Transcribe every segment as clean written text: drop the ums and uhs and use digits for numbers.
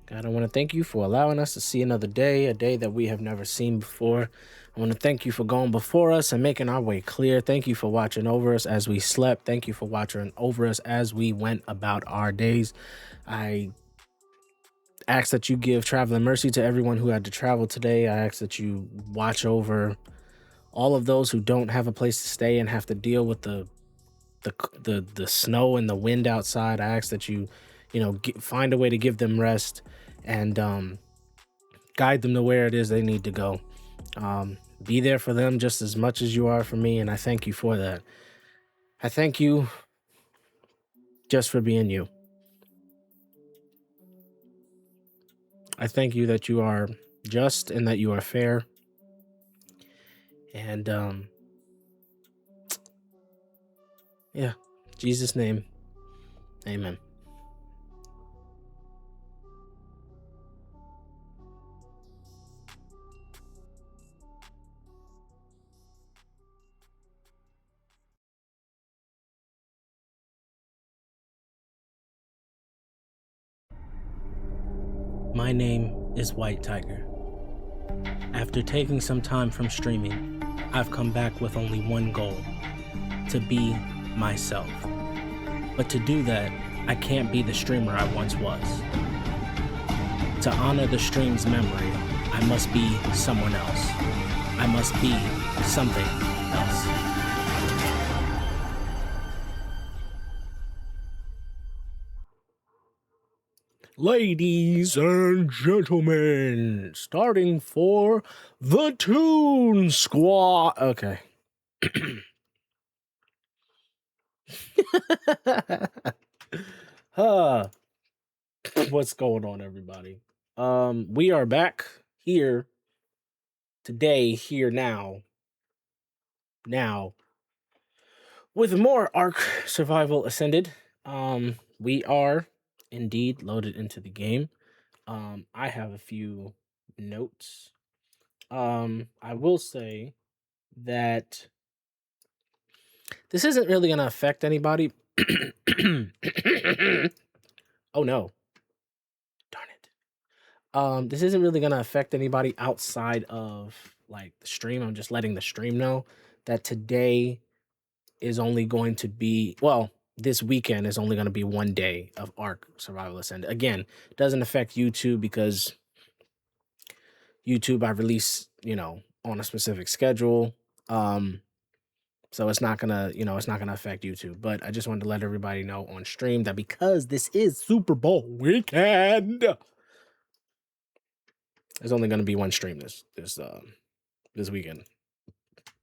God, I want to thank you for allowing us to see another day, a day that we have never seen before. I want to thank you for going before us and making our way clear. Thank you for watching over us as we slept. Thank you for watching over us as we went about our days. I ask that you give traveling mercy to everyone who had to travel today. I ask that you watch over all of those who don't have a place to stay and have to deal with the snow and the wind outside. I ask that find a way to give them rest and guide them to where it is they need to go. Be there for them just as much as you are for me, and I thank you for that. I thank you just for being you. I thank you that you are just and that you are fair. And yeah, in Jesus' name, amen. My name is White Tiger. After taking some time from streaming, I've come back with only one goal: to be myself. But to do that, I can't be the streamer I once was. To honor the stream's memory, I must be someone else. I must be something else. Ladies and gentlemen, starting for the Toon Squad. Okay. huh. What's going on, everybody? We are back here today, here now, with more Ark Survival Ascended. We are indeed loaded into the game. I have a few notes. I will say that this isn't really going to affect anybody. Oh no. Darn it. This isn't really going to affect anybody outside of like the stream. I'm just letting the stream know that today is only going to be, well, this weekend is only going to be one day of Ark Survival Ascended. Again, doesn't affect YouTube because YouTube I release, on a specific schedule. So it's not gonna, it's not gonna affect YouTube. But I just wanted to let everybody know on stream that because this is Super Bowl weekend, there's only gonna be one stream this weekend.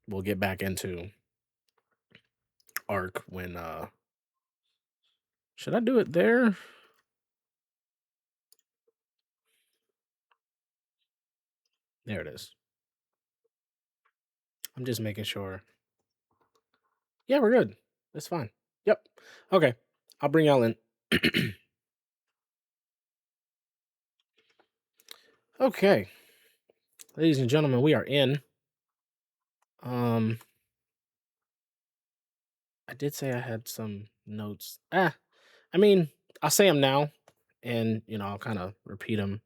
We'll get back into Ark when should I do it there? There it is. I'm just making sure. Yeah, we're good. That's fine. Yep. Okay. I'll bring y'all in. Okay. Ladies and gentlemen, we are in. I did say I had some notes. I mean, I'll say them now, and I'll kind of repeat them.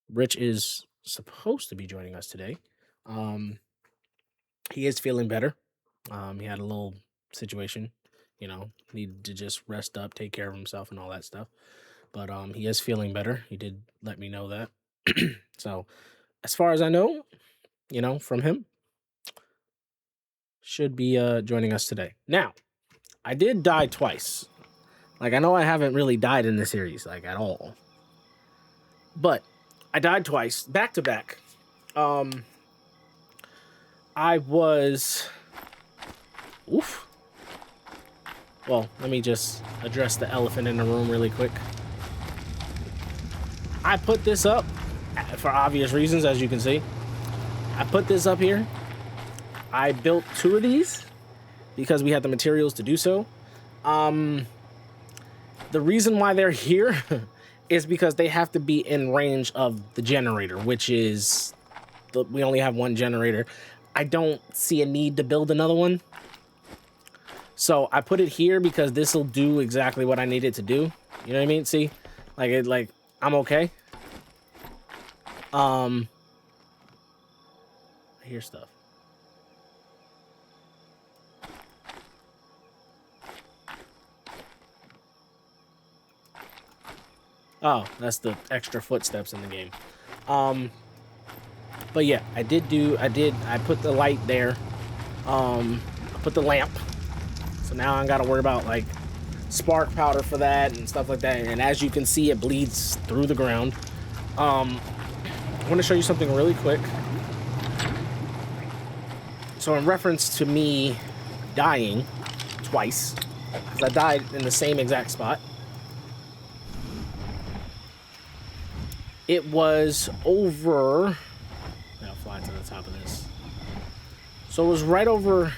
Rich is supposed to be joining us today. He is feeling better. He had a little situation, needed to just rest up, take care of himself, and all that stuff. But he is feeling better. He did let me know that. So, as far as I know, from him, should be joining us today. Now, I did die twice. Like, I know I haven't really died in the series, like, at all. But I died twice, back to back. I was... Oof. Well, let me just address the elephant in the room really quick. I put this up for obvious reasons, as you can see. I put this up here. I built 2 of these because we had the materials to do so. The reason why they're here is because they have to be in range of the generator, which is we only have one generator. I don't see a need to build another one. So I put it here because this will do exactly what I need it to do. You know what I mean? See, Like I'm okay. I hear stuff. Oh, that's the extra footsteps in the game. But yeah, I put the light there. I put the lamp. So now I gotta worry about like spark powder for that and stuff like that. And as you can see, it bleeds through the ground. I want to show you something really quick. So in reference to me dying twice, because I died in the same exact spot. It was over... I'll fly to the top of this. So it was right over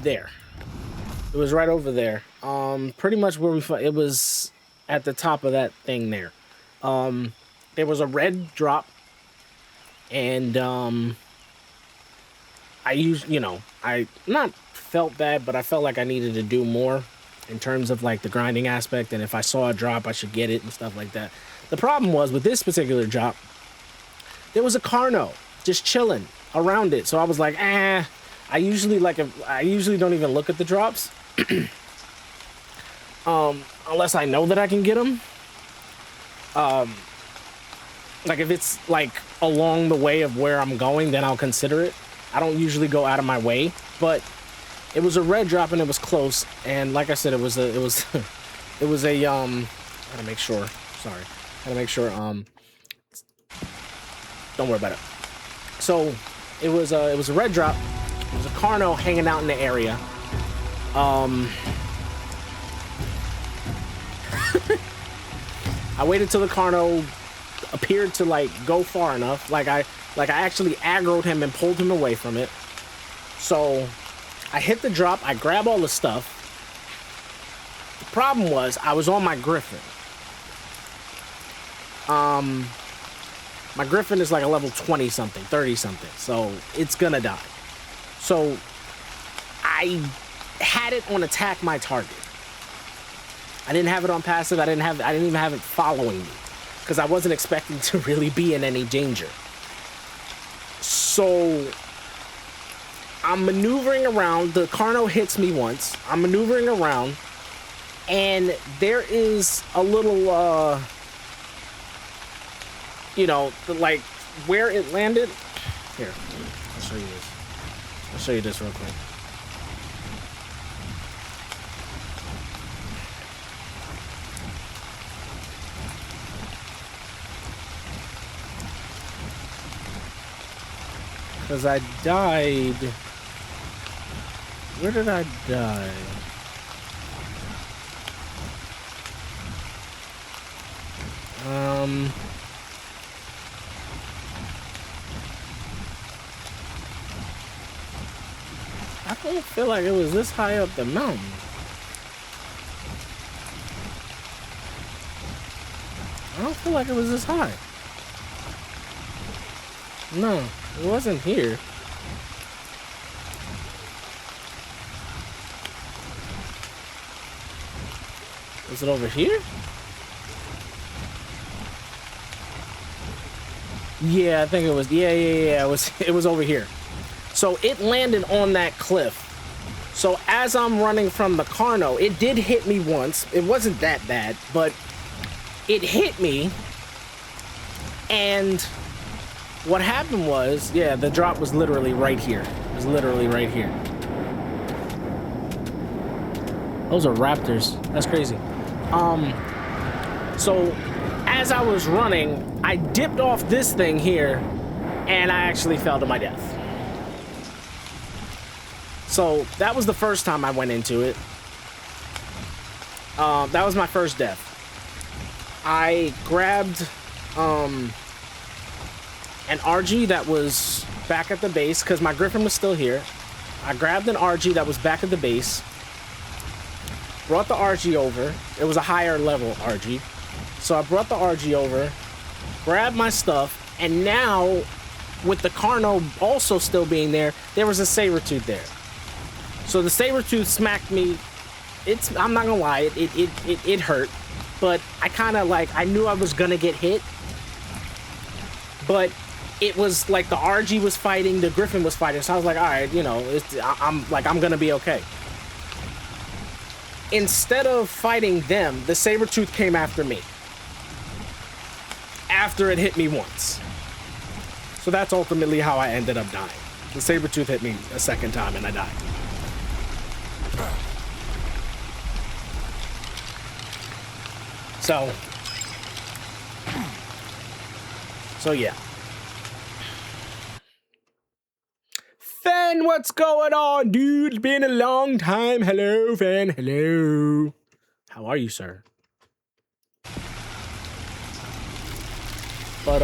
there. It was right over there. Pretty much where it was at the top of that thing there. There was a red drop, and I not felt bad, but I felt like I needed to do more in terms of like the grinding aspect, and if I saw a drop, I should get it and stuff like that. The problem was with this particular drop, there was a Carno just chilling around it, so I was like, I usually don't even look at the drops, unless I know that I can get them. Like if it's like along the way of where I'm going, then I'll consider it. I don't usually go out of my way, but it was a red drop and it was close. And like I said, it was a gotta make sure. Sorry, gotta make sure. Don't worry about it. So it was a red drop. It was a Carno hanging out in the area. I waited till the Carno appeared to like go far enough. Like I actually aggroed him and pulled him away from it. So I hit the drop. I grab all the stuff. The problem was I was on my Griffin. My Griffin is like a level 20 something, 30 something. So it's gonna die. So I had it on attack my target. I didn't have it on passive. I didn't even have it following me, because I wasn't expecting to really be in any danger. So I'm maneuvering around. The Carno hits me once. I'm maneuvering around, and there is a little, like where it landed. Here, I'll show you this. I'll show you this real quick. Because I died... Where did I die? I don't feel like it was this high up the mountain. I don't feel like it was this high. No, it wasn't here. Was it over here? Yeah, I think it was. Yeah. It was over here. So it landed on that cliff. So as I'm running from the Carno, it did hit me once. It wasn't that bad, but it hit me. And what happened was, yeah, the drop was literally right here. It was literally right here. Those are raptors. That's crazy. So as I was running, I dipped off this thing here, and I actually fell to my death. So that was the first time I went into it. That was my first death. I grabbed an RG that was back at the base, because my Griffin was still here. I grabbed an RG that was back at the base, brought the RG over. It was a higher level RG. So I brought the RG over, grabbed my stuff, and now, with the Carno also still being there, there was a Sabertooth there. So the Sabertooth smacked me I'm not gonna lie, it hurt, but I kind of like, I knew I was gonna get hit, but it was like the RG was fighting, the Griffin was fighting, so I was like, all right, I'm gonna be okay. Instead of fighting them, the Sabretooth came after me after it hit me once. So that's ultimately how I ended up dying. The Sabretooth hit me a second time and I died. So yeah. Fen, what's going on, dude? It's been a long time. Hello, Fen. Hello. How are you, sir? But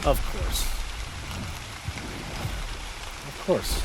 of course. Of course.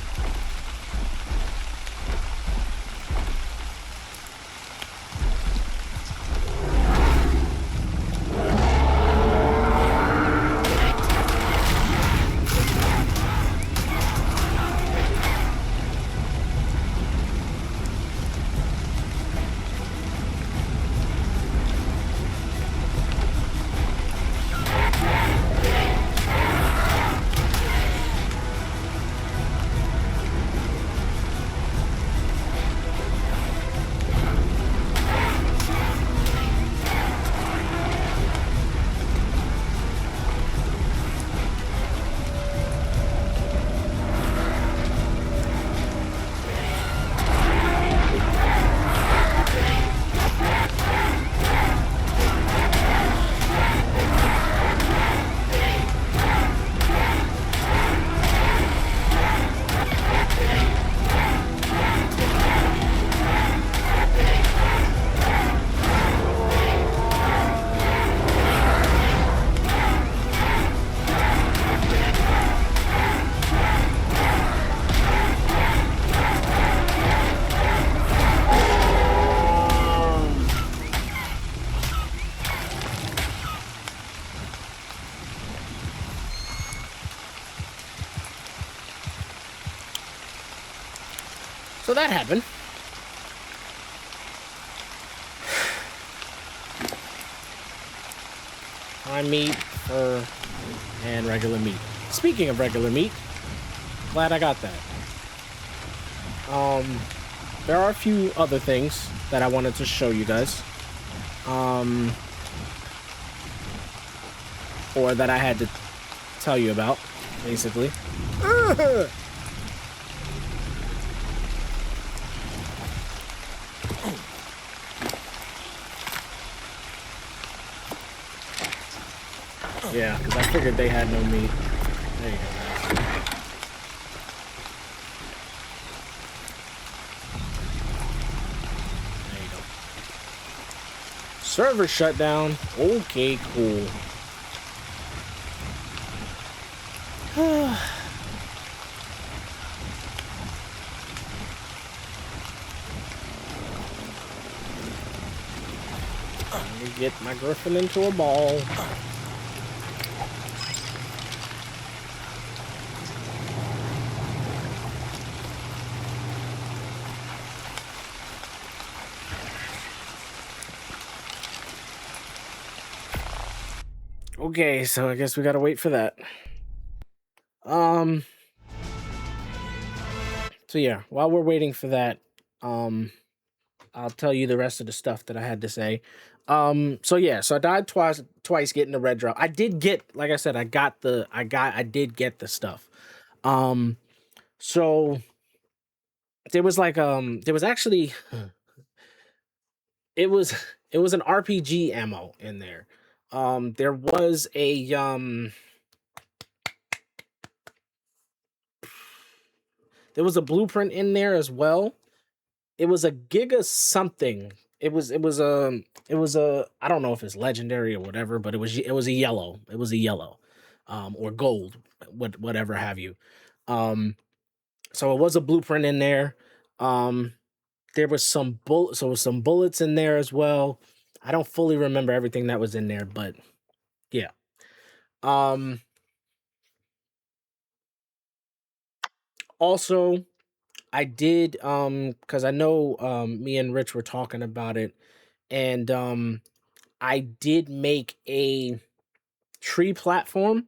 So that happened. Prime meat, fur, and regular meat. Speaking of regular meat, glad I got that. There are a few other things that I wanted to show you guys. Or that I had to tell you about, basically. Yeah, because I figured they had no meat. There you go, guys. There you go. Server shut down. Okay, cool. Let me get my Griffin into a ball. Okay, so I guess we gotta wait for that. So yeah, while we're waiting for that, I'll tell you the rest of the stuff that I had to say. So yeah, so I died twice getting the red drop. I did get, like I said, I did get the stuff. So there was like, there was actually, it was an RPG ammo in there. There was a blueprint in there as well. It was a Giga something. It was a I don't know if it's legendary or whatever, but it was a yellow. It was a yellow, or gold, whatever have you. So it was a blueprint in there. Um, there was some bullets in there as well. I don't fully remember everything that was in there, but yeah. Um, Also, I did because I know me and Rich were talking about it, and I did make a tree platform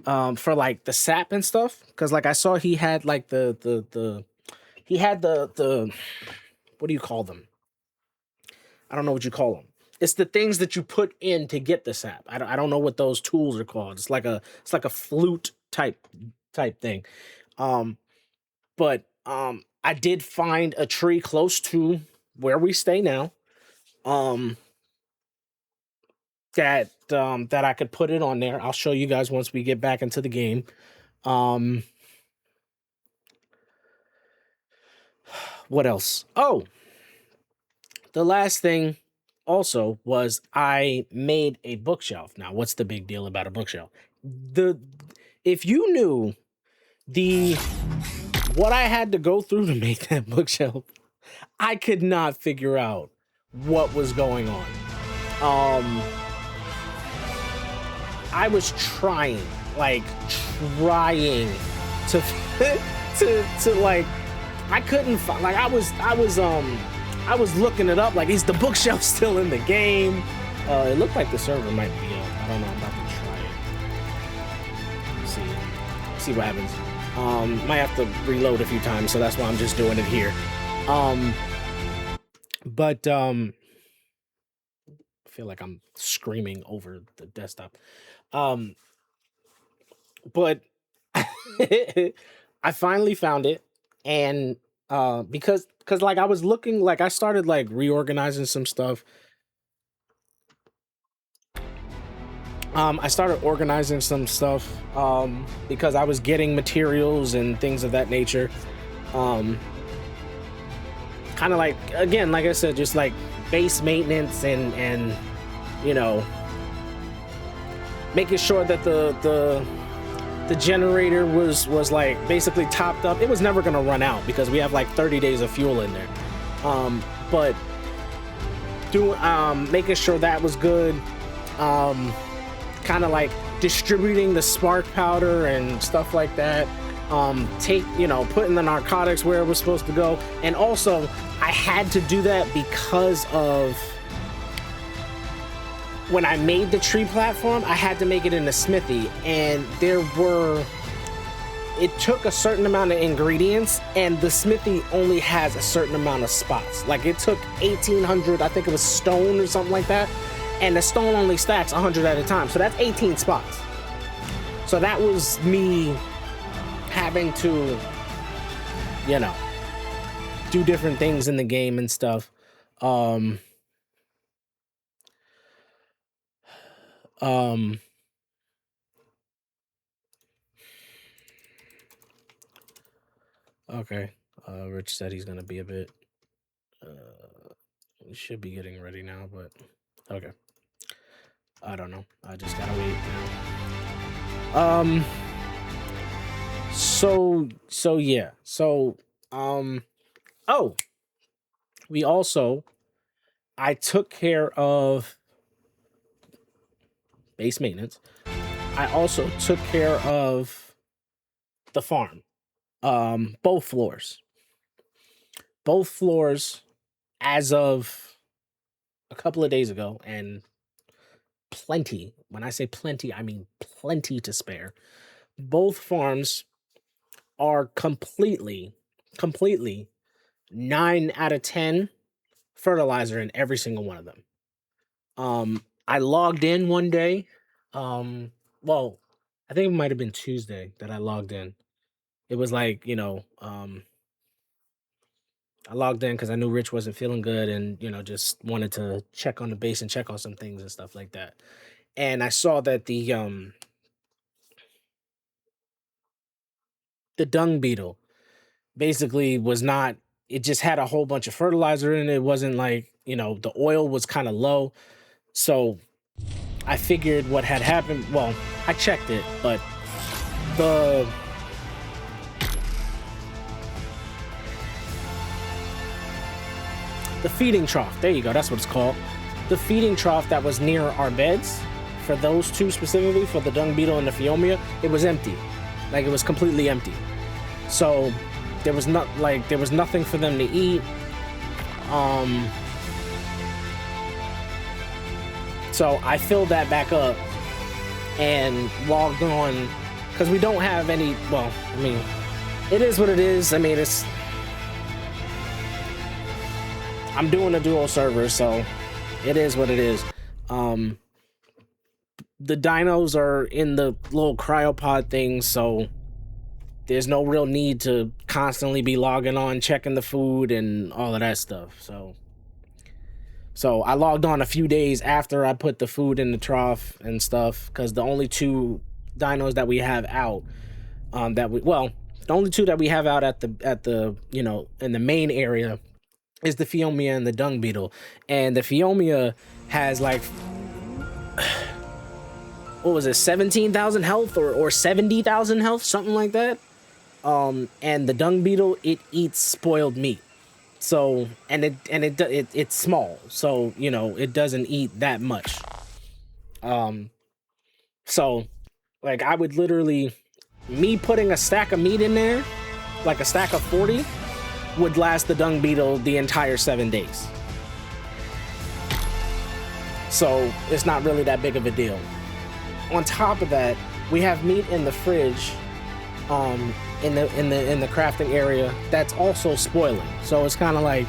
for like the sap and stuff, because like I saw he had like the he had the what do you call them? I don't know what you call them. It's the things that you put in to get the sap. I don't know what those tools are called. It's like a flute type thing. Um, but I did find a tree close to where we stay now. Um, that I could put it on there. I'll show you guys once we get back into the game. Um, what else? Oh, the last thing also was I made a bookshelf. Now, what's the big deal about a bookshelf? The If you knew the what I had to go through to make that bookshelf, I could not figure out what was going on. Um I was trying to to like I couldn't find, like I was looking it up, like, is the bookshelf still in the game? It looked like the server might be up. I don't know. I'm about to try it. See what happens. Might have to reload a few times, so that's why I'm just doing it here. But I feel like I'm screaming over the desktop. But I finally found it, and because like I was looking, like I started like reorganizing some stuff. I started organizing some stuff because I was getting materials and things of that nature. Um, Kind of like, again, like I said, just like base maintenance and you know, making sure that the generator was like basically topped up. It was never gonna run out because we have like 30 days of fuel in there. But making sure that was good. Kind of like distributing the spark powder and stuff like that. Putting the narcotics where it was supposed to go. And also, I had to do that because of when I made the tree platform, I had to make it in the smithy, and it took a certain amount of ingredients, and the smithy only has a certain amount of spots. Like, it took 1,800, I think it was stone or something like that, and the stone only stacks 100 at a time, so that's 18 spots. So that was me having to, do different things in the game and stuff. Um, um, okay. Rich said he's gonna be a bit. We should be getting ready now, but okay. I don't know. I just gotta wait now. So yeah. Oh, we also, I took care of base maintenance. I also took care of the farm. Both floors. Both floors as of a couple of days ago, and plenty. When I say plenty, I mean plenty to spare. Both farms are completely 9 out of 10 fertilizer in every single one of them. I logged in one day. Well, I think it might have been Tuesday that I logged in. It was like, I logged in because I knew Rich wasn't feeling good, and, just wanted to check on the base and check on some things and stuff like that. And I saw that the dung beetle basically was not, it just had a whole bunch of fertilizer in it. It wasn't like, the oil was kind of low. So I figured what had happened, well, I checked it, but the the feeding trough. There you go. That's what it's called. The feeding trough that was near our beds, for those two specifically, for the dung beetle and the Phiomia, it was empty. Like, it was completely empty. So there was nothing for them to eat. So I filled that back up and logged on, because we don't have any. Well, I mean, it is what it is. I mean, I'm doing a dual server, so it is what it is. The dinos are in the little cryopod thing, so there's no real need to constantly be logging on, checking the food and all of that stuff. So I logged on a few days after I put the food in the trough and stuff, because the only two dinos that we have out, the only two that we have out at the in the main area is the Phiomia and the dung beetle. And the Phiomia has like, what was it, 17,000 health or 70,000 health, something like that. And the dung beetle, it eats spoiled meat. So, it's small, so it doesn't eat that much. So like, I would literally, me putting a stack of meat in there, like a stack of 40, would last the dung beetle the entire 7 days. So it's not really that big of a deal. On top of that, we have meat in the fridge, in the crafting area, that's also spoiling. So it's kind of like,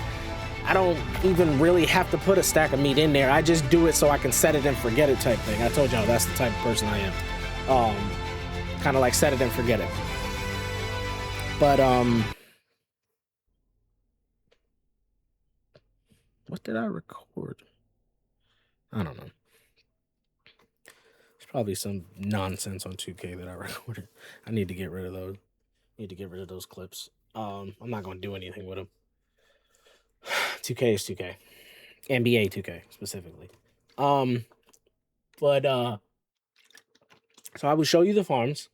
I don't even really have to put a stack of meat in there. I just do it so I can set it and forget it type thing. I told y'all that's the type of person I am. Kind of like set it and forget it. But what did I record? I don't know. There's probably some nonsense on 2K that I recorded. I need to get rid of those. Clips. I'm not going to do anything with them. 2K is 2K. NBA 2K specifically. But so I will show you the farms.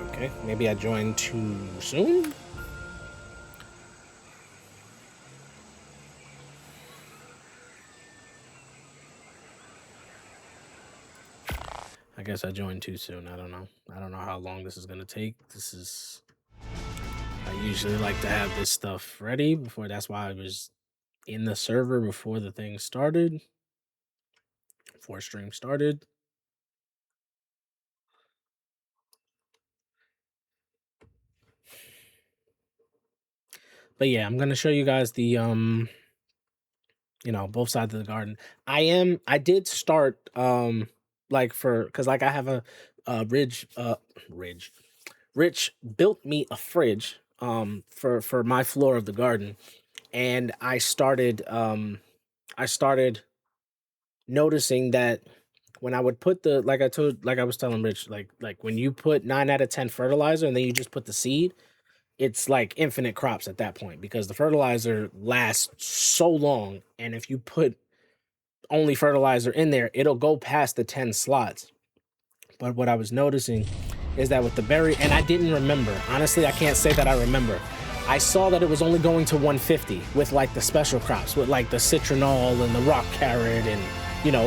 Okay, maybe I joined too soon. I guess I joined too soon. I don't know how long this is gonna take. I usually like to have this stuff ready before. That's why I was in the server before the thing started. Before stream started. But yeah, I'm gonna show you guys the both sides of the garden. I did start because I have a Rich built me a fridge for my floor of the garden, and I started noticing that when I would put like I was telling Rich, like when you put 9 out of 10 fertilizer and then you just put the seed, it's like infinite crops at that point, because the fertilizer lasts so long, and if you put only fertilizer in there, it'll go past the 10 slots. But what I was noticing is that with the berry, and I didn't remember, honestly, I can't say that I remember. I saw that it was only going to 150 with like the special crops, with like the citronal and the rock carrot and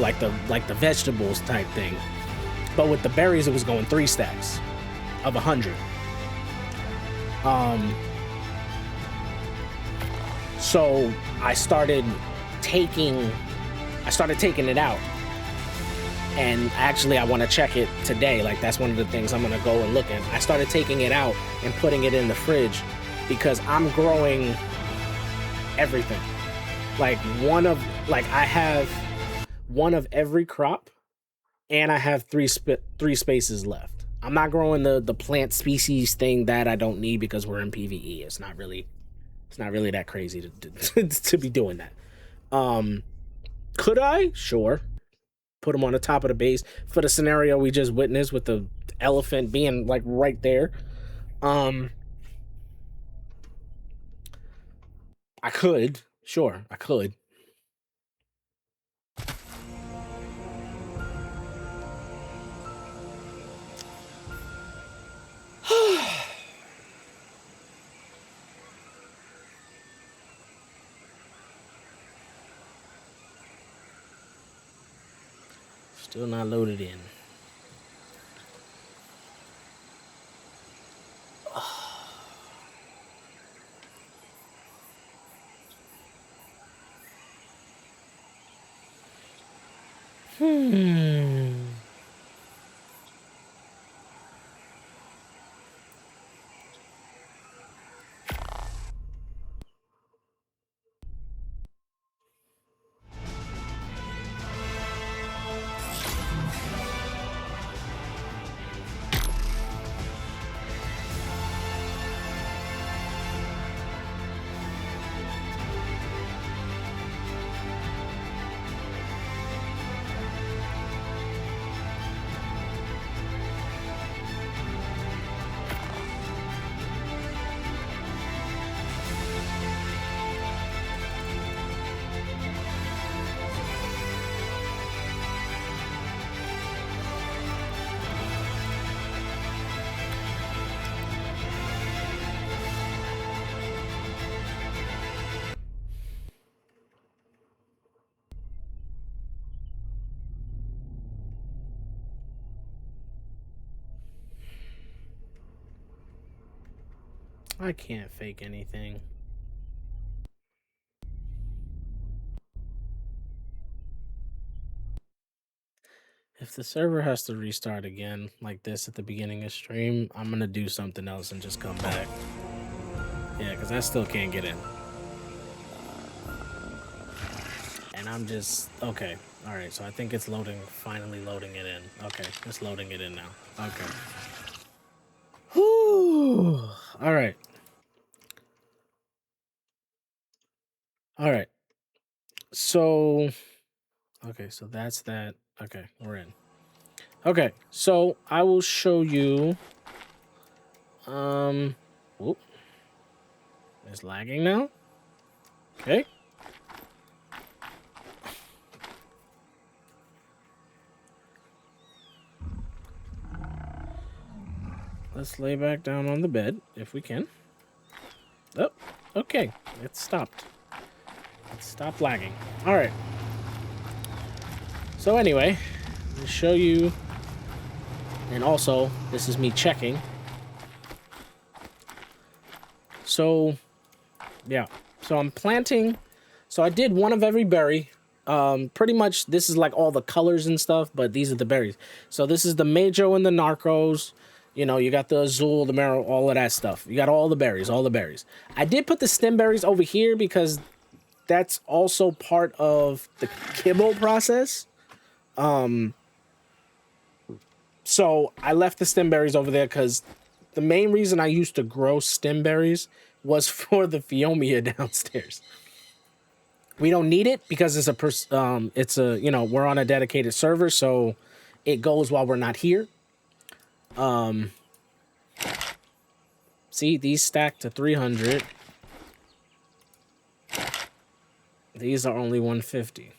like the vegetables type thing. But with the berries, it was going 3 stacks of 100. So I started taking it out, and actually I want to check it today. Like, that's one of the things I'm gonna go and look at. I started taking it out and putting it in the fridge, because I'm growing everything. Like, I have one of every crop, and I have three spaces left. I'm not growing the plant species thing that I don't need, because we're in PvE. It's not really that crazy to be doing that. Could I? Sure. Put them on the top of the base for the scenario we just witnessed with the elephant being like right there. I could. Sure, I could. Still not loaded in. I can't fake anything. If the server has to restart again like this at the beginning of stream, I'm gonna do something else and just come back. Yeah, because I still can't get in. And I'm just... Okay. Alright, so I think it's loading, finally loading it in. Okay, it's loading it in now. Okay. Whew. Alright. Alright. So... Okay, so that's that. Okay, we're in. Okay, so I will show you... Whoop. It's lagging now? Okay. Let's lay back down on the bed, if we can. Oh, okay. It stopped. It stopped lagging. All right. So anyway, I'll show you... And also, this is me checking. So, yeah. So I'm planting... So I did one of every berry. Pretty much, this is like all the colors and stuff, but these are the berries. So this is the Majo and the Narcos. You know, you got the Azul, the Marrow, all of that stuff. You got all the berries, all the berries. I did put the stem berries over here because that's also part of the kibble process. So I left the stem berries over there because the main reason I used to grow stem berries was for the Phiomia downstairs. We don't need it because it's a, you know, we're on a dedicated server, so it goes while we're not here. See, these stack to 300. These are only 150.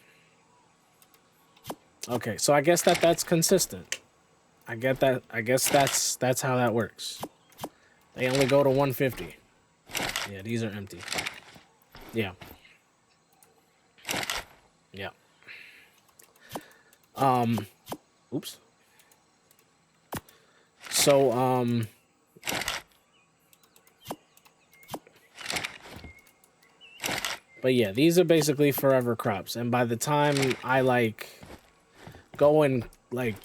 Okay, so I guess that's consistent. I get that. I guess that's how that works. They only go to 150. Yeah, these are empty. Yeah. Yeah. Oops. So, but yeah, these are basically forever crops. And by the time I, like, go and, like...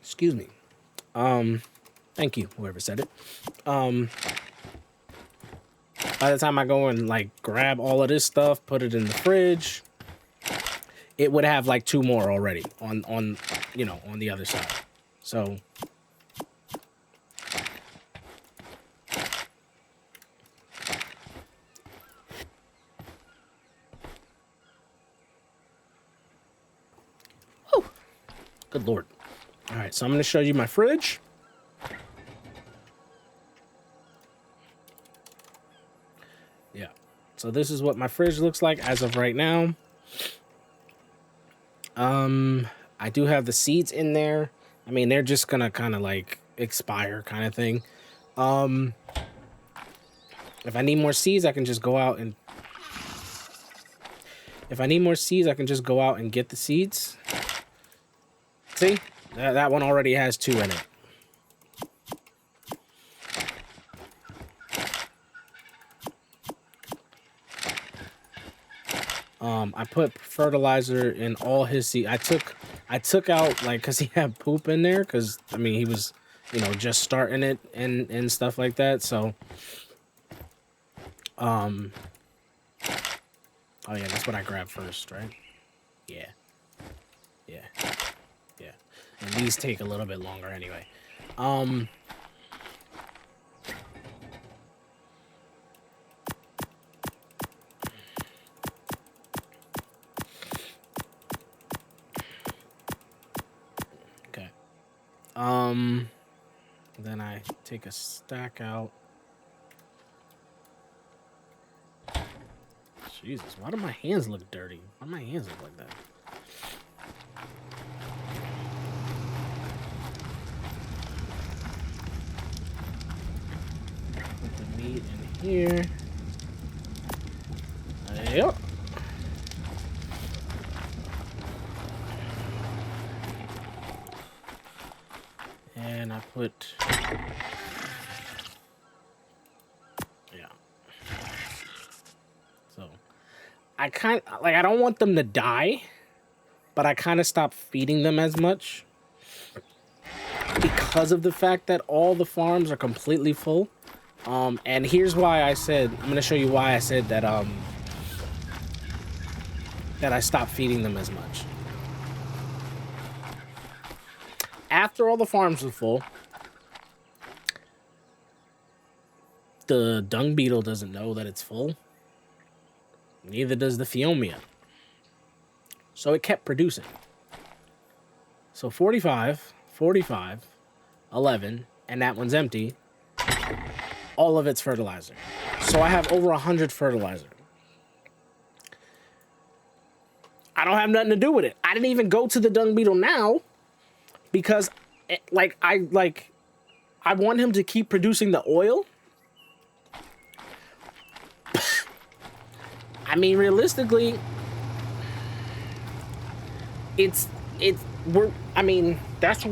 Excuse me. Thank you, whoever said it. By the time I go and, like, grab all of this stuff, put it in the fridge, it would have, like, 2 more already on you know, on the other side. So... Oh, good lord. All right, so I'm going to show you my fridge. Yeah. So this is what my fridge looks like as of right now. I do have the seeds in there. I mean, they're just going to kind of like expire kind of thing. If I need more seeds, I can just go out and If I need more seeds, I can just go out and get the seeds. See? That one already has 2 in it. I put fertilizer in all his seed. I took out, like, because he had poop in there, because, I mean, he was, you know, just starting it and stuff like that, so, oh, yeah, that's what I grabbed first, right? Yeah. Yeah. Yeah. And these take a little bit longer anyway. Okay. Then I take a stack out. Jesus, why do my hands look dirty? Why do my hands look like that? Put the meat in here. Yep. And I put... Yeah. So, I I don't want them to die, but I kind of stopped feeding them as much because of the fact that all the farms are completely full. And here's why I said, I'm going to show you why I said that, that I stopped feeding them as much. After all the farms were full, the dung beetle doesn't know that it's full. Neither does the Phiomia. So it kept producing. So 45, 45, 11, and that one's empty. All of it's fertilizer. So I have over 100 fertilizer. I don't have nothing to do with it. I didn't even go to the dung beetle now because, I want him to keep producing the oil. I mean, realistically, that's what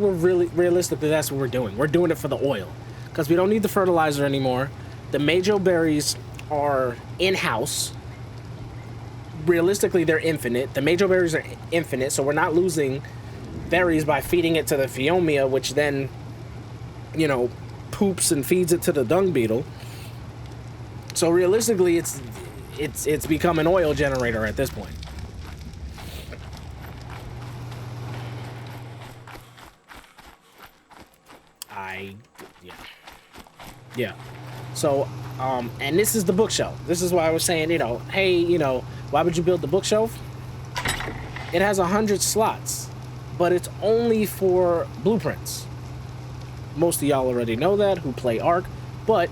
we're realistically, that's what we're doing. We're doing it for the oil because we don't need the fertilizer anymore. The Majo berries are in-house. Realistically, they're infinite. The Majo berries are infinite, so we're not losing berries by feeding it to the Phiomia, which then, you know, poops and feeds it to the dung beetle. So realistically, it's become an oil generator at this point. Yeah. So, and this is the bookshelf. This is why I was saying, you know, hey, you know, why would you build the bookshelf? It has 100 slots, but it's only for blueprints. Most of y'all already know that who play Ark, but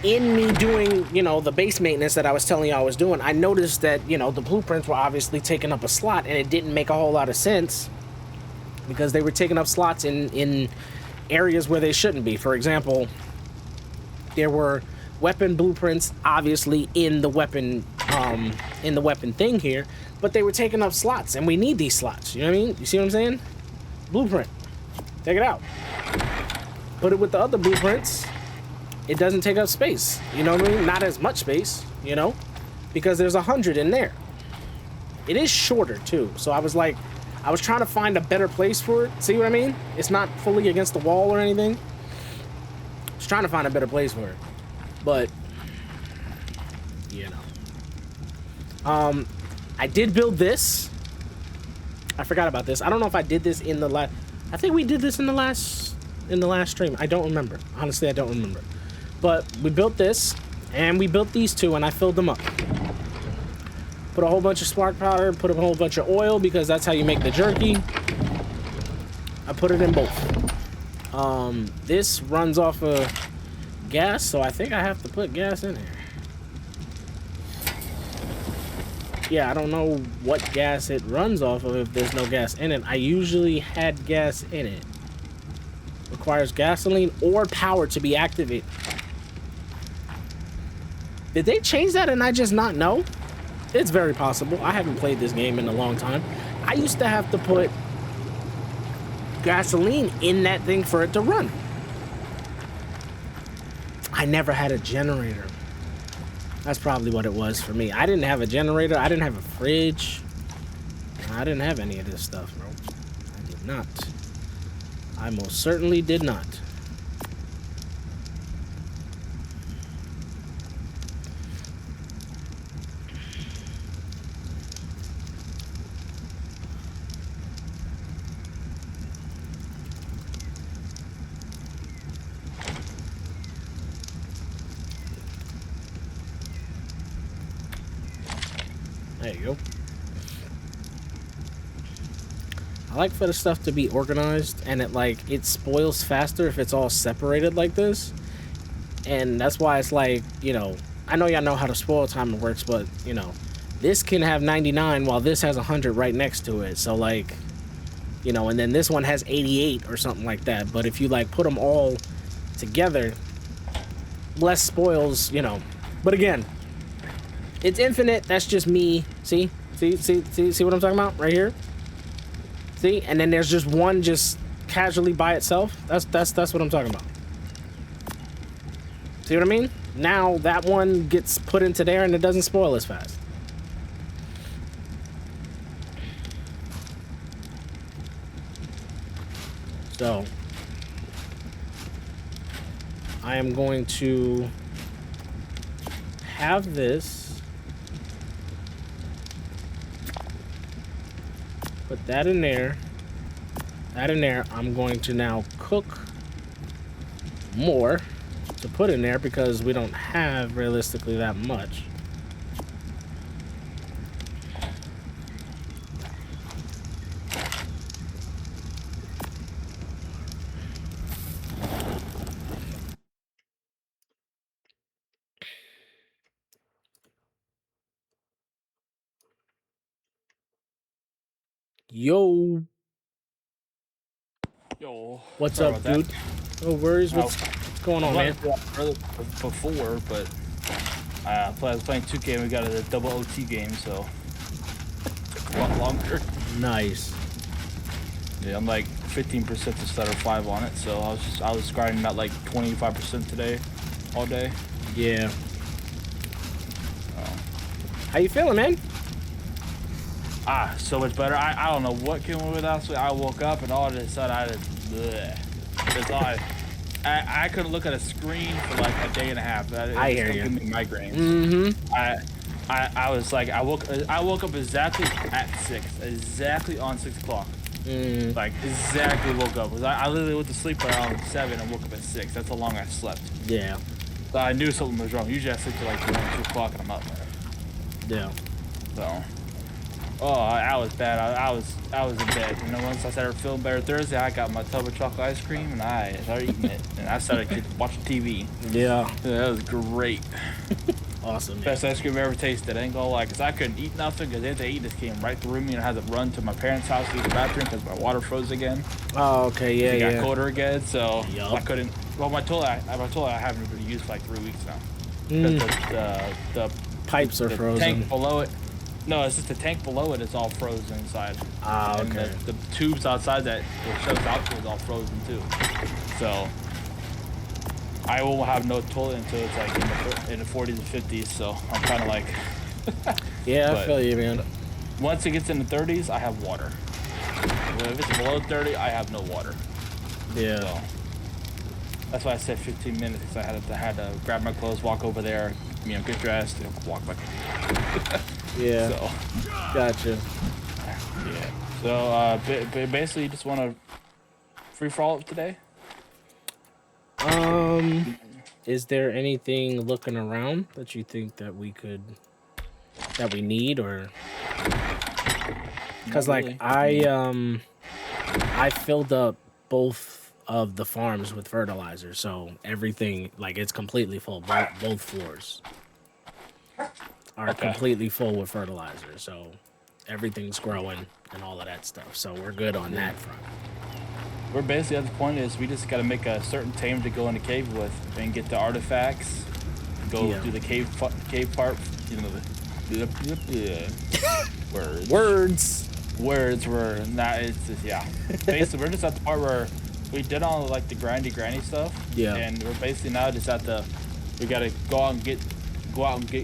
in me doing, you know, the base maintenance that I was telling you I was doing, I noticed that, you know, the blueprints were obviously taking up a slot, and it didn't make a whole lot of sense because they were taking up slots in areas where they shouldn't be. For example, there were weapon blueprints obviously in the weapon thing here, but they were taking up slots, and we need these slots. You know what I mean? You see what I'm saying? Blueprint. Take it out. Put it with the other blueprints. It doesn't take up space. You know what I mean? Not as much space, you know, because there's 100 in there. It is shorter too. So I was trying to find a better place for it. See what I mean? It's not fully against the wall or anything. I was trying to find a better place for it. But, you know. I did build this. I forgot about this. I don't know if I did this in the last... I think we did this in the last stream. I don't remember. Honestly, I don't remember. But we built this, and we built these two, and I filled them up. Put a whole bunch of spark powder, put a whole bunch of oil, because that's how you make the jerky. I put it in both. This runs off of gas, so I think I have to put gas in here. Yeah, I don't know what gas it runs off of if there's no gas in it. I usually had gas in it. Requires gasoline or power to be activated. Did they change that and I just not know? It's very possible. I haven't played this game in a long time. I used to have to put gasoline in that thing for it to run. I never had a generator. That's probably what it was for me. I didn't have a generator. I didn't have a fridge. I didn't have any of this stuff, bro. I did not. I most certainly did not. There you go. I like for the stuff to be organized, and it spoils faster if it's all separated like this. And that's why it's like, I know y'all know how the spoil timer works, but this can have 99 while this has 100 right next to it. So and then this one has 88 or something like that. But if you put them all together, less spoils, But again, it's infinite. That's just me. See what I'm talking about right here? See? And then there's just one just casually by itself. That's what I'm talking about. See what I mean? Now that one gets put into there and it doesn't spoil as fast. So I am going to have this, put that in there, I'm going to now cook more to put in there because we don't have realistically that much. Yo, what's up, dude? No worries. What's going on, man? Before, but I was playing 2K and we got a double OT game, so a lot longer. Nice. Yeah, I'm like 15% to stutter 5 on it, so I was grinding at like 25% today, all day. Yeah. How you feeling, man? So much better. I don't know what came over last week. I woke up and all of a sudden I just that's all I couldn't look at a screen for like a day and a half. I hear you. Giving me migraines. Mm-hmm. I was like I woke up exactly at 6, exactly on 6 o'clock. Like exactly woke up. I literally went to sleep around 7 and woke up at 6. That's how long I slept. Yeah. So I knew something was wrong. Usually I sleep till like 1, 2 o'clock and I'm up. Yeah. So. Oh, I was bad. I was in bed. Once I started feeling better Thursday, I got my tub of chocolate ice cream and I started eating it. And I started watching TV. Yeah. That was great. Awesome. Man. Best ice cream I ever tasted. I ain't gonna lie, because I couldn't eat nothing because they just came right through me and I had to run to my parents' house to use the bathroom because my water froze again. Oh, okay. Yeah, it got colder again, so yep. I couldn't. Well, my toilet I haven't been used for like 3 weeks now. Because the pipes are frozen. Tank below it. No, it's just the tank below it is all frozen inside. Ah, okay. And the tubes outside that it shows out to is all frozen too. So I won't have no toilet until it's like in the 40s and 50s. So I'm kind of like. Yeah, I feel you, man. Once it gets in the 30s, I have water. If it's below 30, I have no water. Yeah. So that's why I said 15 minutes. Because I had to grab my clothes, walk over there, get dressed, walk back. Yeah. So. Gotcha. Yeah. So basically, you just want to free for all today. Is there anything looking around that you think that we need, or? Because really. I filled up both of the farms with fertilizer, so everything it's completely full. Both floors are completely full with fertilizer, so everything's growing and all of that stuff. So we're good on that front. We're basically at the point is we just got to make a certain tame to go in the cave with and get the artifacts, go do the cave part, Words. Words. Words were not. It's just, yeah. Basically, we're just at the part where we did all like the granny stuff. Yeah. And we're basically now just at the. We gotta go out and get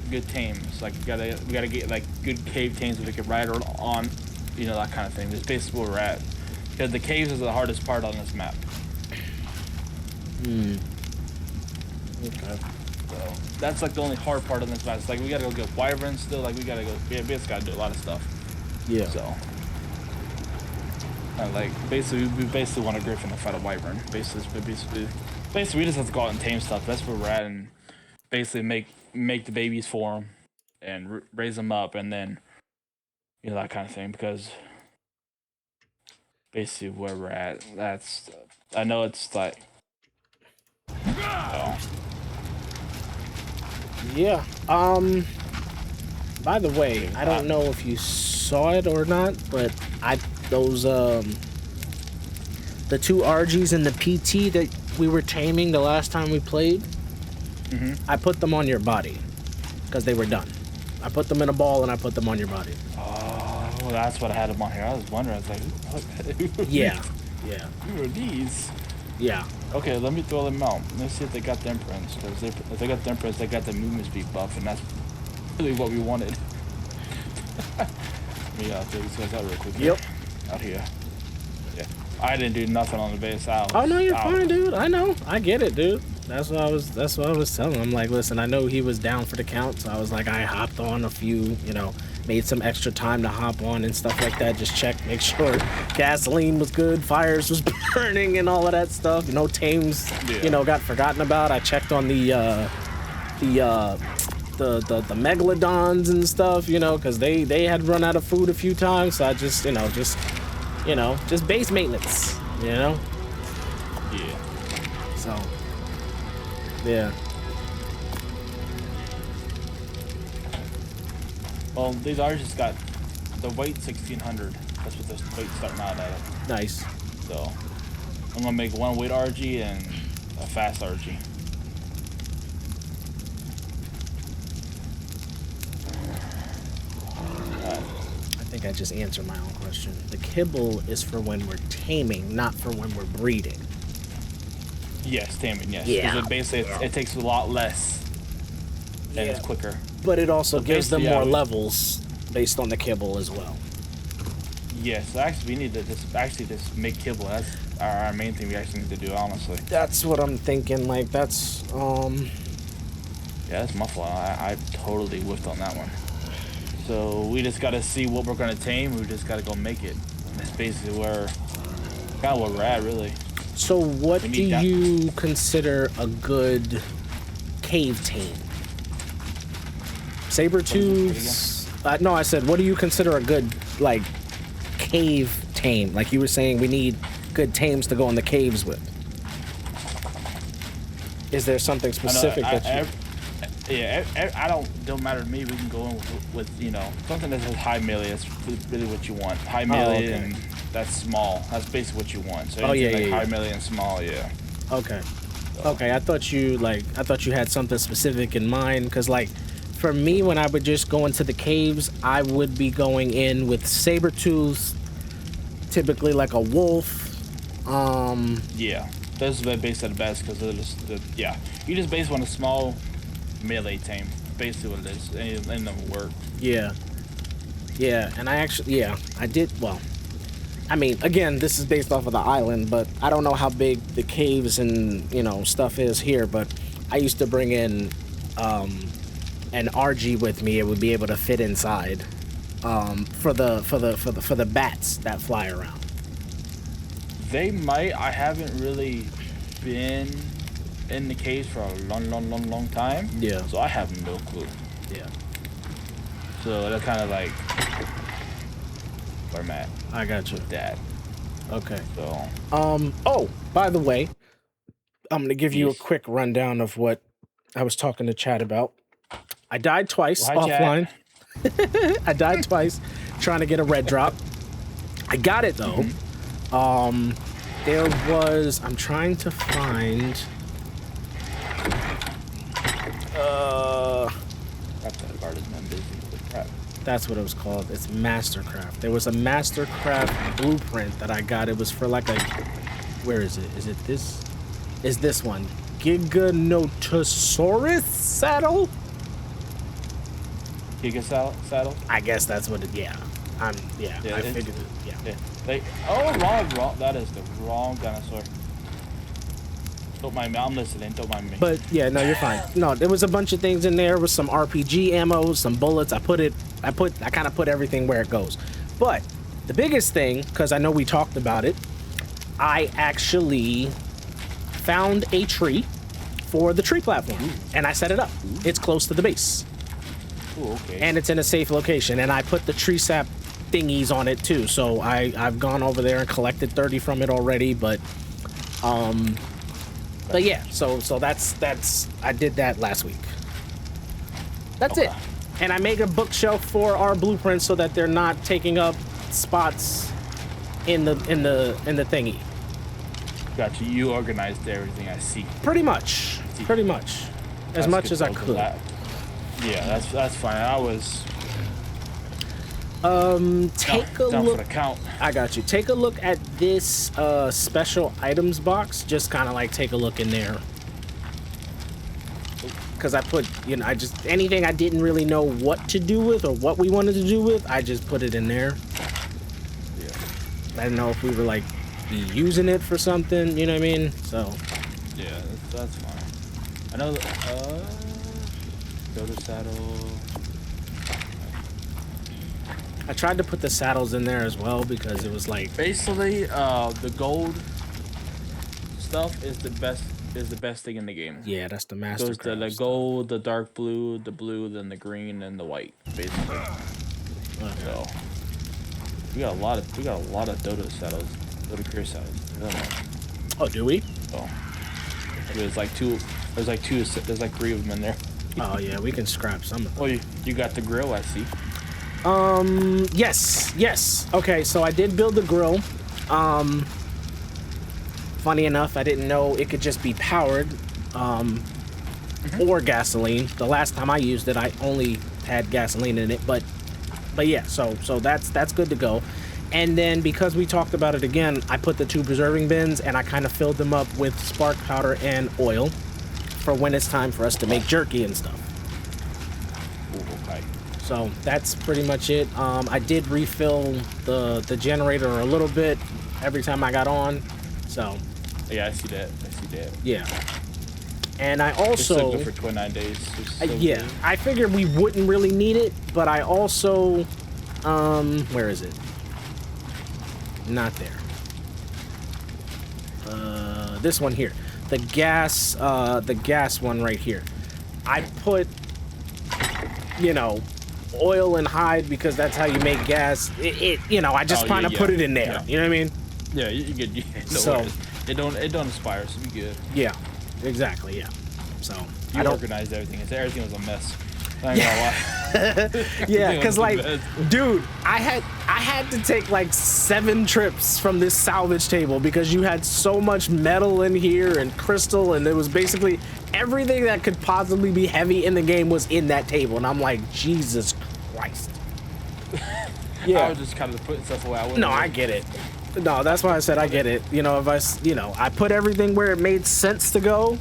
good tames. Like we gotta get like good cave tames that we can ride on, you know, that kind of thing. That's basically where we're at. Because the caves is the hardest part on this map. Okay. So that's like the only hard part on this map. It's like we gotta go get wyverns still. Like we basically gotta do a lot of stuff. Yeah. So. Like basically, we basically want a griffin to fight a wyvern. Basically, we just have to go out and tame stuff. That's where we're at, and basically make the babies for them, and raise them up, and then you know that kind of thing. Because basically where we're at, that's I know it's like. Oh. Yeah. By the way, I don't know if you saw it or not, but those the two RGs and the PT that we were taming the last time we played, I put them on your body because they were done. I put them in a ball and I put them on your body. Oh, well, that's what I had them on here. I was wondering. I was like, what? Yeah. Who are these? Yeah. Okay, let me throw them out. Let's see if they got the imprints. Because if they got the imprints, they got the movement speed buff, and that's really what we wanted. Yeah, I'll take these guys out real quick. Yep. Out here. Yeah. I didn't do nothing on the base. Oh no, you're fine, dude. I know. I get it, dude. That's what I was telling him. I'm like, listen, I know he was down for the count, so I was like, I hopped on a few, you know, made some extra time to hop on and stuff like that. Just check, make sure gasoline was good, fires was burning, and all of that stuff. No tames, you know, got forgotten about. I checked on the megalodons and stuff, you know, because they had run out of food a few times. So I just base maintenance, you know. Yeah. So. Yeah. Well, these are just got the weight 1600. That's what this weight starting out at. Nice. So I'm gonna make one weight RG and a fast RG. I think I just answered my own question. The kibble is for when we're taming, not for when we're breeding. Yes, taming, yes. Yeah. Basically, it takes a lot less and it's quicker. But it also So gives them basically, more levels based on the kibble as well. Yes, actually, we need to just make kibble. That's our main thing we actually need to do, honestly. That's what I'm thinking. Like, that's, Yeah, that's my fault. I totally whiffed on that one. So we just got to see what we're going to tame. We just got to go make it. That's basically kind of where we're at, really. So what do you consider a good cave tame? Saber-tooths? No, I said, what do you consider a good, like, cave tame? Like you were saying, we need good tames to go in the caves with. Is there something specific I don't matter to me. We can go in with you know, something that has high melee. That's really what you want. High melee and that's small. That's basically what you want. So high melee and small, yeah. Okay. Okay, I thought you had something specific in mind, because like for me, when I would just go into the caves, I would be going in with saber-tooths, typically like a wolf. Yeah, those are basically the best because they're just you just base on a small melee tame. Basically what it is, and them work. Yeah, and I did. Well, I mean, again, this is based off of the island, but I don't know how big the caves and, you know, stuff is here, but I used to bring in an RG with me. It would be able to fit inside for the bats that fly around. They might. I haven't really been in the caves for a long time. Yeah. So I have no clue. Yeah. So that's kind of like where I'm at. I got you. With that. Okay. So. Oh, by the way, I'm gonna give you a quick rundown of what I was talking to Chad about. I died twice offline. I died twice trying to get a red drop. I got it though. There was. I'm trying to find. That guard is not busy. That's what it was called. It's Mastercraft. There was a Mastercraft blueprint that I got. It was for like a, where is it? Is it this? Is this one? Giganotosaurus saddle? Giga saddle? I guess that's what it, yeah. Yeah, I figured it, yeah. Wrong. That is the wrong dinosaur. Don't mind me. I'm listening. Don't mind me. But yeah, no, you're fine. No, there was a bunch of things in there with some RPG ammo, some bullets. I kind of put everything where it goes. But the biggest thing, because I know we talked about it, I actually found a tree for the tree platform, and I set it up. It's close to the base. Ooh, okay. And it's in a safe location, and I put the tree sap thingies on it too. So I've gone over there and collected 30 from it already, but yeah, so that's I did that last week. That's it. And I make a bookshelf for our blueprints so that they're not taking up spots in the thingy. Got you. You organized everything. I see. Pretty much. As much as I could. Yeah, that's fine. I was take a down look. for the count. I got you. Take a look at this special items box. Just kind of like take a look in there. Because I put, I just, anything I didn't really know what to do with or what we wanted to do with, I just put it in there. Yeah. I didn't know if we were like using it for something, you know what I mean? So. Yeah, that's fine. I know go to saddle. I tried to put the saddles in there as well because it was like basically the gold stuff is the best thing in the game. Yeah, that's the master. The gold, the dark blue, then the green, and the white, basically. Okay. So we got a lot of Dota saddles, Dota career saddles. Oh, do we? Oh, there's like three of them in there. Oh yeah, we can scrap some of them. Oh, you got the grill, I see. Yes. Okay, so I did build the grill. Funny enough, I didn't know it could just be powered, or gasoline. The last time I used it, I only had gasoline in it, but yeah, so that's good to go. And then because we talked about it again, I put the 2 preserving bins and I kind of filled them up with spark powder and oil for when it's time for us to make jerky and stuff. Ooh, okay. So that's pretty much it. I did refill the generator a little bit every time I got on. So yeah, I see that. Yeah. And I also it's still good for 29 days. yeah, good. I figured we wouldn't really need it, but I also where is it? Not there. This one here. The gas one right here. I put oil and hide because that's how you make gas. I just kind of put it in there. Yeah. You know what I mean? Yeah, you get it don't expire, so be good. Yeah, exactly. Yeah. So you organized everything. Everything was a mess. I ain't gonna lie. Yeah, because like, dude, I had to take like 7 trips from this salvage table because you had so much metal in here and crystal, and it was basically everything that could possibly be heavy in the game was in that table, and I'm like, Jesus Christ. Yeah, I was just kind of putting stuff away. No, I get it. No, that's why I said I get it. If I put everything where it made sense to go.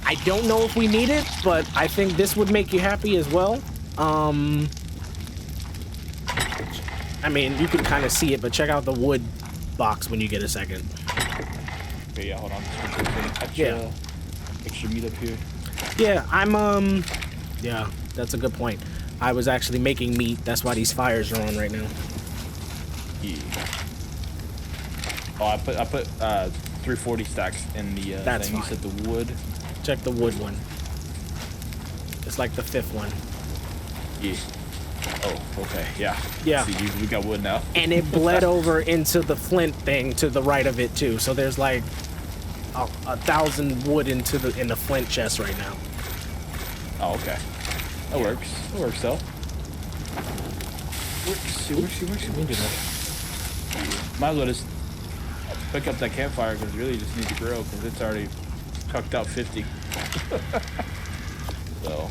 I don't know if we need it, but I think this would make you happy as well. I mean, you can kind of see it, but check out the wood box when you get a second. Okay, yeah, hold on. Extra meat up here. Yeah, yeah, that's a good point. I was actually making meat. That's why these fires are on right now. Yeah. Oh, I put 340 stacks in the that's thing. Fine. You said the wood. Check the wood one. It's like the 5th one. Yeah. Oh, okay. Yeah. Yeah. See, we got wood now. And it bled over into the flint thing to the right of it too. So there's like 1,000 wood in the flint chest right now. Oh, okay. That works. That works though. Works. Might as well just pick up that campfire because really just need to grill because it's already cooked out 50. So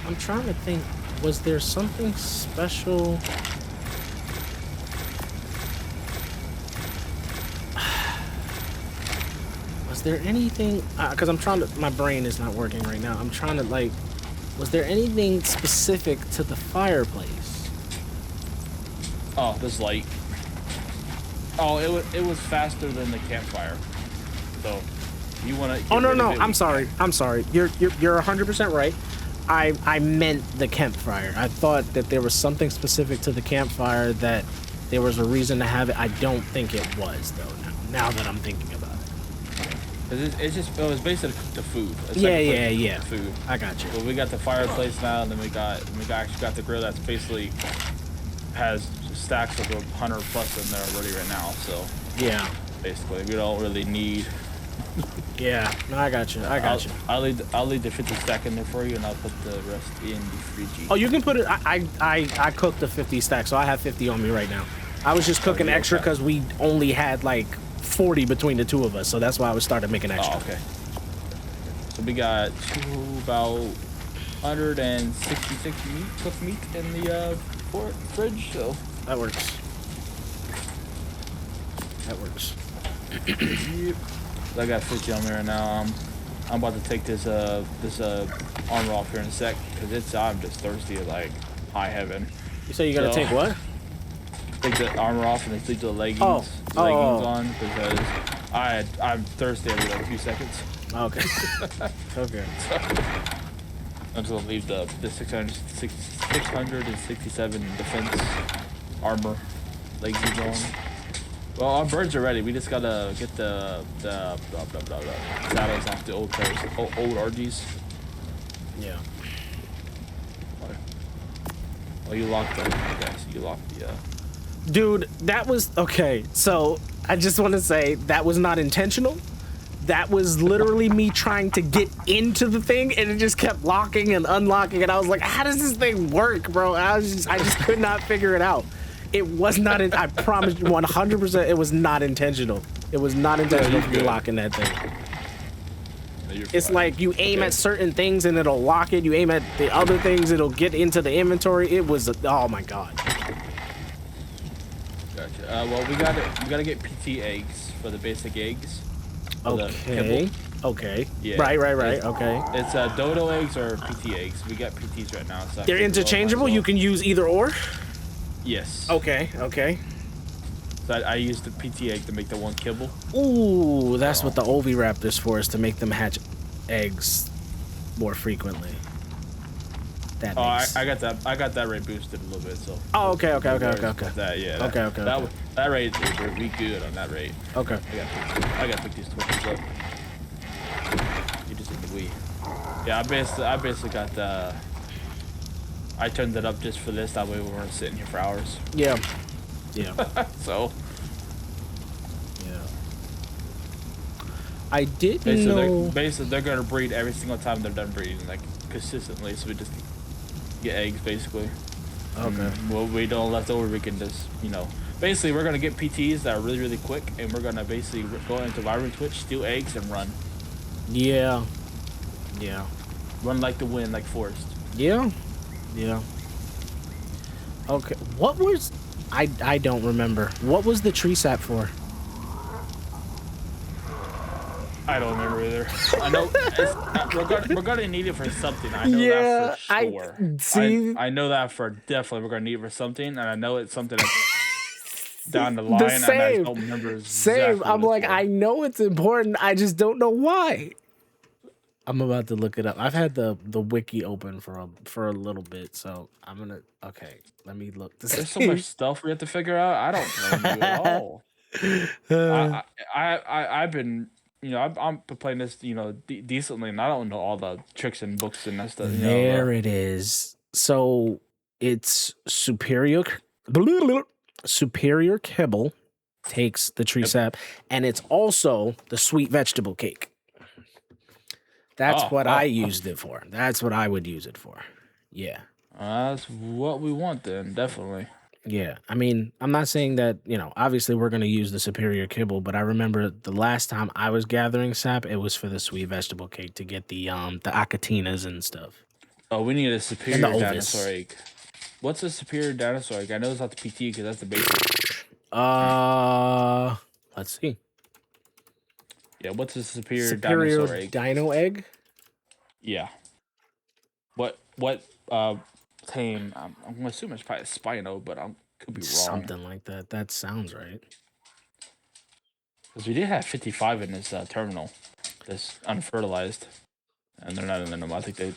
I'm trying to think. Was there something special? Was there anything? Because I'm trying to. My brain is not working right now. I'm trying to like. Was there anything specific to the fireplace? Oh, this light. Oh, it was faster than the campfire. So you want to Oh get no rid of no. it? I'm sorry. I'm sorry. You're 100% right. I meant the campfire. I thought that there was something specific to the campfire that there was a reason to have it. I don't think it was though. Now that I'm thinking about it. It's just it was basically to cook the food. It's Yeah, like a place yeah, to cook yeah. the food. I got you. Well, we got the fireplace now, and then actually got the grill that's basically has stacks of 100 plus in there already right now. So Yeah, basically, we don't really need. yeah. No, I got you. I got you. I'll leave the 50 stack in there for you, and I'll put the rest in the fridge. Oh, you can put it. I cooked the 50 stack, so I have 50 on me right now. I was just cooking yeah, extra okay. because we only had like 40 between the two of us, so that's why I started making extra. Oh, okay. So we got about 166 cooked meat in the fridge. So That works. That works. yep. I got 50 on me right now. I'm about to take this armor off here in a sec because I'm just thirsty like high heaven. You say you're gonna take what? Take the armor off and then sleep the leggings, Oh. on because I'm thirsty every like 2 seconds. Okay. Okay. I'm just gonna leave the 667 defense armor leggings on. Well, our birds are ready. We just gotta get the saddles off the old cars, old RGs. Yeah. Oh, you locked the. Okay, so you locked the. Dude, that was okay. So I just want to say that was not intentional. That was literally me trying to get into the thing, and it just kept locking and unlocking. And I was like, "How does this thing work, bro?" I just could not figure it out. It was not. I promise you, 100%. It was not intentional. It was not intentional for me locking that thing. It's like you aim at certain things and it'll lock it. You aim at the other things, it'll get into the inventory. It was, oh my god. Gotcha. Well, we gotta get PT eggs for the basic eggs. Okay. Okay. Yeah. Right. Okay. It's dodo eggs or PT eggs. We got PTs right now. So They're interchangeable. You can use either or. Yes. Okay. Okay. So I use the PT egg to make the one kibble. Ooh, that's what the oviraptor's for, is to make them hatch eggs more frequently. That makes... I got that. I got that rate boosted a little bit. So. Oh, okay. That yeah. Okay. That rate would be good on that rate. Okay. I got to pick these twitches up. You just need the Wii. Yeah, I basically got the. I turned it up just for this. That way we weren't sitting here for hours. Yeah. Yeah. So. Yeah. I didn't know. Basically, they're gonna breed every single time they're done breeding, like consistently. So we just get eggs, basically. Okay. What we don't left over, we can just, basically we're gonna get PTs that are really, really quick, and we're gonna basically go into Vibrant Twitch, steal eggs, and run. Yeah. Yeah. Run like the wind, like Forrest. Yeah. Yeah. Okay. What was... I don't remember. What was the tree sap for? I don't remember either. I know we're gonna need it for something. I know that for sure. I know that for definitely we're gonna need it for something, and I know it's something that's down the line. And I don't remember exactly. I'm like, I know it's important. I just don't know why. I'm about to look it up. I've had the wiki open for a little bit, so I'm gonna. Okay, let me look. There's so much stuff we have to figure out. I don't blame you at all. I've been, I'm playing this, decently, and I don't know all the tricks and books and that stuff. There it is. So it's superior kibble takes the tree sap, and it's also the sweet vegetable cake. That's what I used it for. That's what I would use it for. Yeah. That's what we want then, definitely. Yeah. I mean, I'm not saying that, obviously we're going to use the superior kibble, but I remember the last time I was gathering sap, it was for the sweet vegetable cake to get the acatinas and stuff. Oh, we need a And the superior dinosaur Ovis. egg. What's a superior dinosaur egg? I know it's not the PT because that's the basic. Let's see. Yeah, what's a superior Superior dinosaur egg? Dino Egg. Yeah. What tame? I'm gonna assume it's probably a Spino, but I could be wrong. Something like that. That sounds right. Because we did have 55 in this terminal, this unfertilized, and they're not in the number. I think they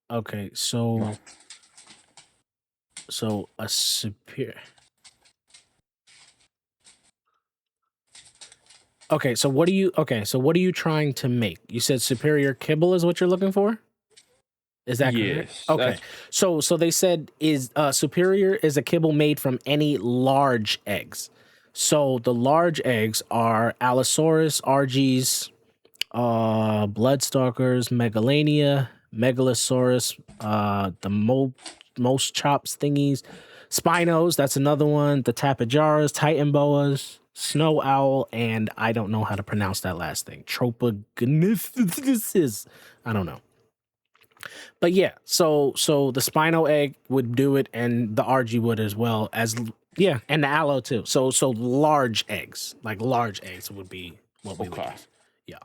Okay, so well, a superior. Okay, so what are you trying to make? You said superior kibble is what you're looking for? Is that correct? yes, Okay. that's So they said is superior is a kibble made from any large eggs. So the large eggs are Allosaurus, Arges, Bloodstalkers, Megalania, Megalosaurus, the most chops thingies, Spinos, that's another one, the Tapajaras, Titan boas, Snow Owl, and I don't know how to pronounce that last thing. Tropognesis. I don't know. But yeah, so the Spino egg would do it, and the RG would as well as yeah, and the Allo too. So large eggs, like large eggs would be what we would okay. use. Yeah.